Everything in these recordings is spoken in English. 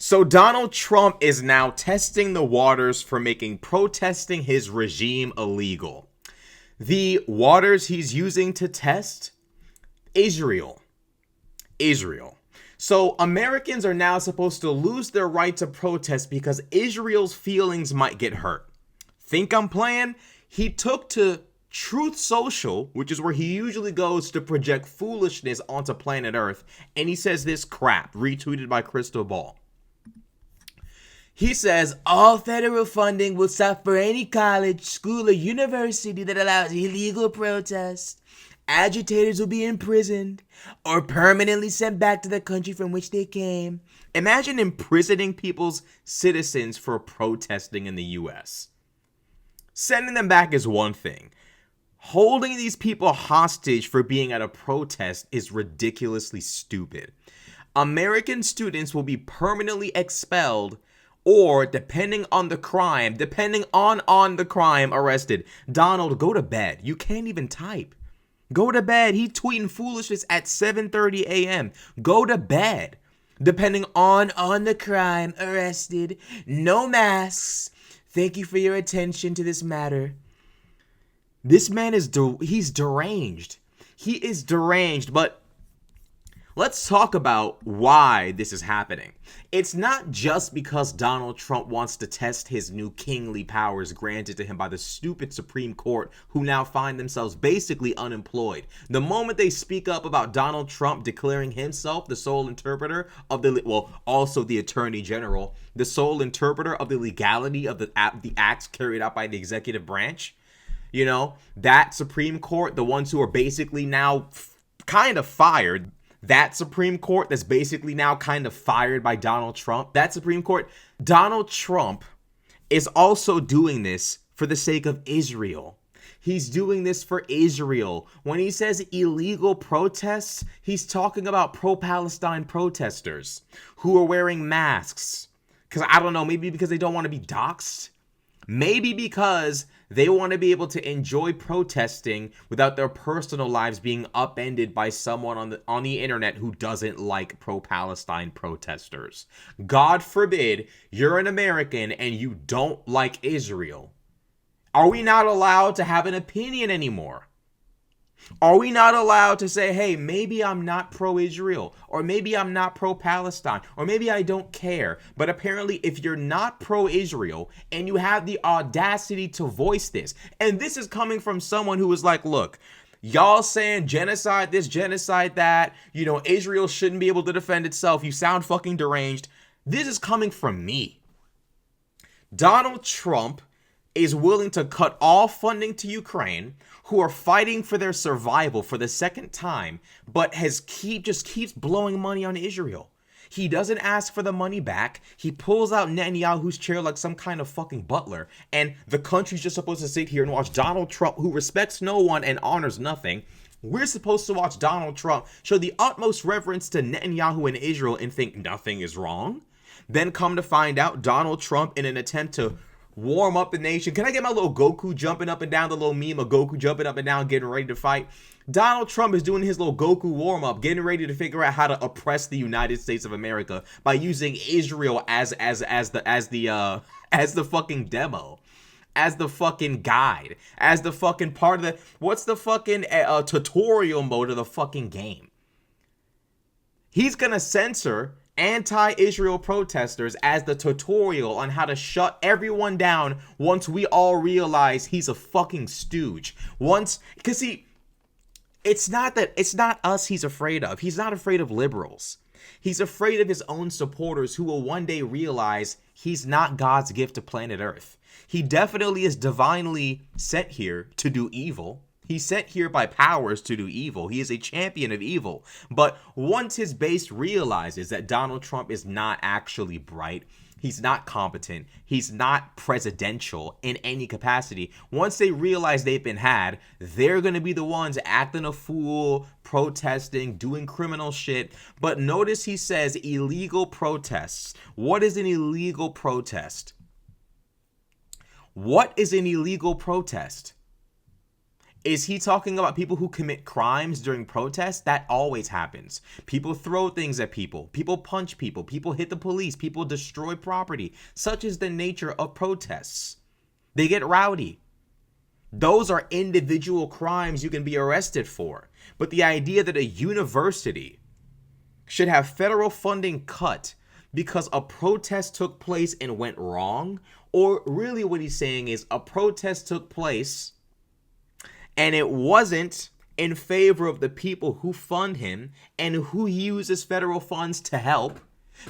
So Donald Trump is now testing the waters for making protesting his regime illegal. The waters he's using to test Israel. So Americans are now supposed to lose their right to protest because Israel's feelings might get hurt. Think I'm playing? He took to Truth Social, which is where he usually goes to project foolishness onto planet Earth, and he says this crap, retweeted by Crystal Ball. He says, all federal funding will stop for any college, school, or university that allows illegal protest. Agitators will be imprisoned or permanently sent back to the country from which they came. Imagine imprisoning people's citizens for protesting in the U.S. Sending them back is one thing. Holding these people hostage for being at a protest is ridiculously stupid. American students will be permanently expelled or, depending on the crime, arrested. Donald, go to bed. You can't even type. Go to bed. He tweeting foolishness at 7:30 a.m. Go to bed. Depending on the crime, arrested. No masks. Thank you for your attention to this matter. This man is he's deranged. He is deranged, but let's talk about why this is happening. It's not just because Donald Trump wants to test his new kingly powers granted to him by the stupid Supreme Court, who now find themselves basically unemployed. The moment they speak up about Donald Trump declaring himself the sole interpreter of also the Attorney General, the sole interpreter of the legality of the acts carried out by the executive branch, you know, that Supreme Court, the ones who are basically now kind of fired, that Supreme Court that's basically now kind of fired by Donald Trump, that Supreme Court, Donald Trump is also doing this for the sake of Israel. He's doing this for Israel. When he says illegal protests, he's talking about pro-Palestine protesters who are wearing masks. Because I don't know, maybe because they don't want to be doxxed. Maybe because they want to be able to enjoy protesting without their personal lives being upended by someone on the internet who doesn't like pro-Palestine protesters. God forbid you're an American and you don't like Israel. Are we not allowed to have an opinion anymore? Are we not allowed to say, hey, maybe I'm not pro-Israel, or maybe I'm not pro-Palestine, or maybe I don't care? But apparently, if you're not pro-Israel and you have the audacity to voice this, and this is coming from someone who was like, look, y'all saying genocide this, genocide that, you know, Israel shouldn't be able to defend itself. You sound fucking deranged. This is coming from me. Donald Trump is willing to cut all funding to Ukraine, who are fighting for their survival for the second time, but just keeps blowing money on Israel. He doesn't ask for the money back. He pulls out Netanyahu's chair like some kind of fucking butler, and the country's just supposed to sit here and watch Donald Trump, who respects no one and honors nothing. We're supposed to watch Donald Trump show the utmost reverence to Netanyahu and Israel and think nothing is wrong. Then come to find out, Donald Trump, in an attempt to warm up the nation. Can I get my little Goku jumping up and down, the little meme of Goku jumping up and down, getting ready to fight? Donald Trump is doing his little Goku warm up, getting ready to figure out how to oppress the United States of America by using Israel as the fucking demo, as the fucking guide, as the fucking part of the what's the fucking tutorial mode of the fucking game. He's gonna censor anti-Israel protesters as the tutorial on how to shut everyone down once we all realize he's a fucking stooge. Because it's not us he's afraid of. He's not afraid of liberals. He's afraid of his own supporters who will one day realize he's not God's gift to planet Earth. He definitely is divinely sent here to do evil. He's sent here by powers to do evil. He is a champion of evil. But once his base realizes that Donald Trump is not actually bright, he's not competent, he's not presidential in any capacity, once they realize they've been had, they're going to be the ones acting a fool, protesting, doing criminal shit. But notice he says illegal protests. What is an illegal protest? What is an illegal protest? Is he talking about people who commit crimes during protests? That always happens. People throw things at people. People punch people. People hit the police. People destroy property. Such is the nature of protests. They get rowdy. Those are individual crimes you can be arrested for. But the idea that a university should have federal funding cut because a protest took place and went wrong, or really what he's saying is a protest took place and it wasn't in favor of the people who fund him and who uses federal funds to help,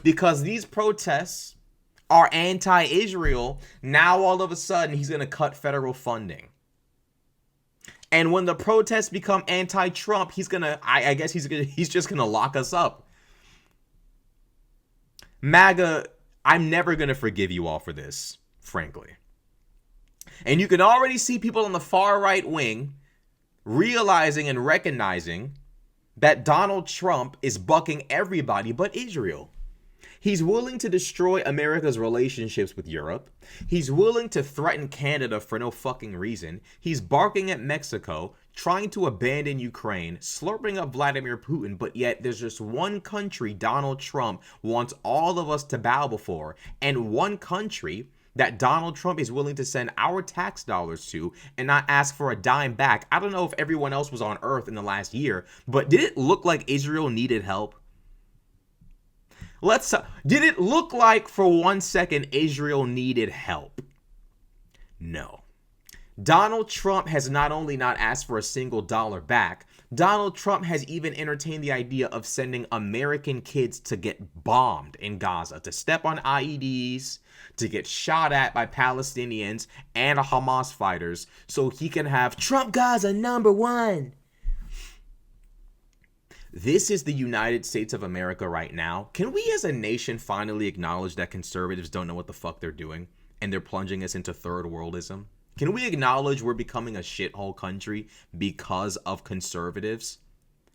because these protests are anti-Israel. Now all of a sudden he's going to cut federal funding. And when the protests become anti-Trump, he's just going to lock us up. MAGA, I'm never going to forgive you all for this, frankly. And you can already see people on the far right wing realizing and recognizing that Donald Trump is bucking everybody but Israel. He's willing to destroy America's relationships with Europe. He's willing to threaten Canada for no fucking reason. He's barking at Mexico, trying to abandon Ukraine, slurping up Vladimir Putin, but yet there's just one country Donald Trump wants all of us to bow before, and one country that Donald Trump is willing to send our tax dollars to and not ask for a dime back. I don't know if everyone else was on Earth in the last year, but did it look like Israel needed help? Did it look like for 1 second Israel needed help? No. Donald Trump has not only not asked for a single dollar back, Donald Trump has even entertained the idea of sending American kids to get bombed in Gaza, to step on IEDs, to get shot at by Palestinians and Hamas fighters, so he can have Trump Gaza #1. This is the United States of America right now. Can we as a nation finally acknowledge that conservatives don't know what the fuck they're doing and they're plunging us into third worldism? Can we acknowledge we're becoming a shithole country because of conservatives?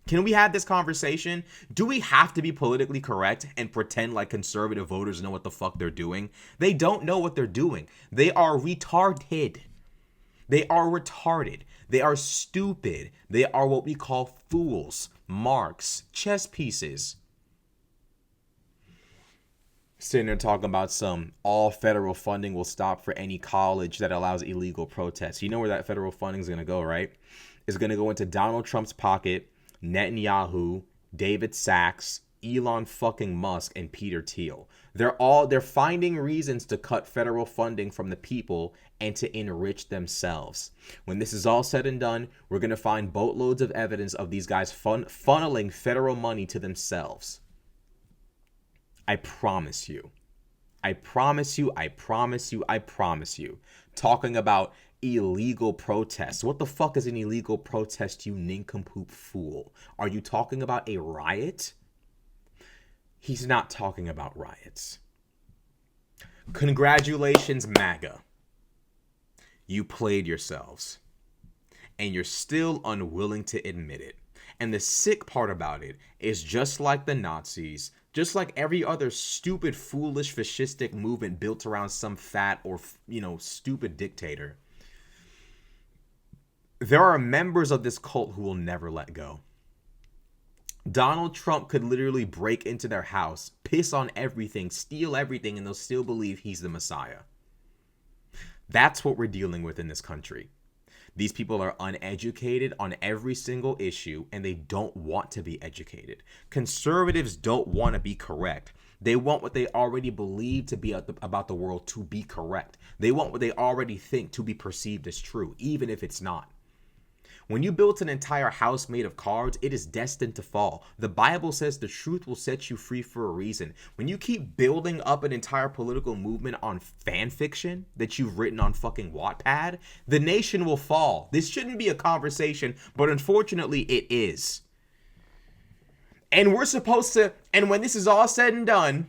Can we have this conversation? Do we have to be politically correct and pretend like conservative voters know what the fuck they're doing? They don't know what they're doing. They are retarded. They are retarded. They are stupid. They are what we call fools, marks, chess pieces. Sitting there talking about some all federal funding will stop for any college that allows illegal protests. You know where that federal funding is going to go, right? It's going to go into Donald Trump's pocket, Netanyahu, David Sachs, Elon fucking Musk, and Peter Thiel. They're finding reasons to cut federal funding from the people and to enrich themselves. When this is all said and done, we're going to find boatloads of evidence of these guys funneling federal money to themselves. I promise you. I promise you, I promise you, I promise you. Talking about illegal protests. What the fuck is an illegal protest, you nincompoop fool? Are you talking about a riot? He's not talking about riots. Congratulations, MAGA. You played yourselves. And you're still unwilling to admit it. And the sick part about it is, just like the Nazis, just like every other stupid, foolish, fascistic movement built around some fat or, stupid dictator, there are members of this cult who will never let go. Donald Trump could literally break into their house, piss on everything, steal everything, and they'll still believe he's the Messiah. That's what we're dealing with in this country. These people are uneducated on every single issue, and they don't want to be educated. Conservatives don't want to be correct. They want what they already believe to be about the world to be correct. They want what they already think to be perceived as true, even if it's not. When you build an entire house made of cards, it is destined to fall. The Bible says the truth will set you free for a reason. When you keep building up an entire political movement on fan fiction that you've written on fucking Wattpad, the nation will fall. This shouldn't be a conversation, but unfortunately it is. And when this is all said and done,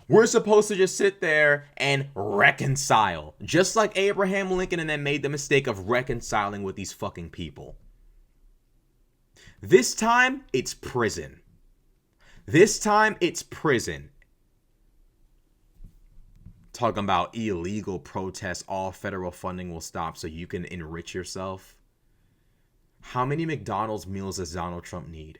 we're supposed to just sit there and reconcile. Just like Abraham Lincoln and them made the mistake of reconciling with these fucking people. This time, it's prison. This time, it's prison. Talking about illegal protests, all federal funding will stop so you can enrich yourself. How many McDonald's meals does Donald Trump need?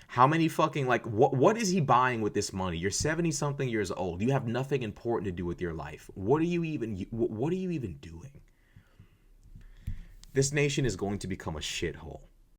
How many fucking, like, what is he buying with this money? You're 70 something years old. You have nothing important to do with your life. What are you even doing? This nation is going to become a shithole.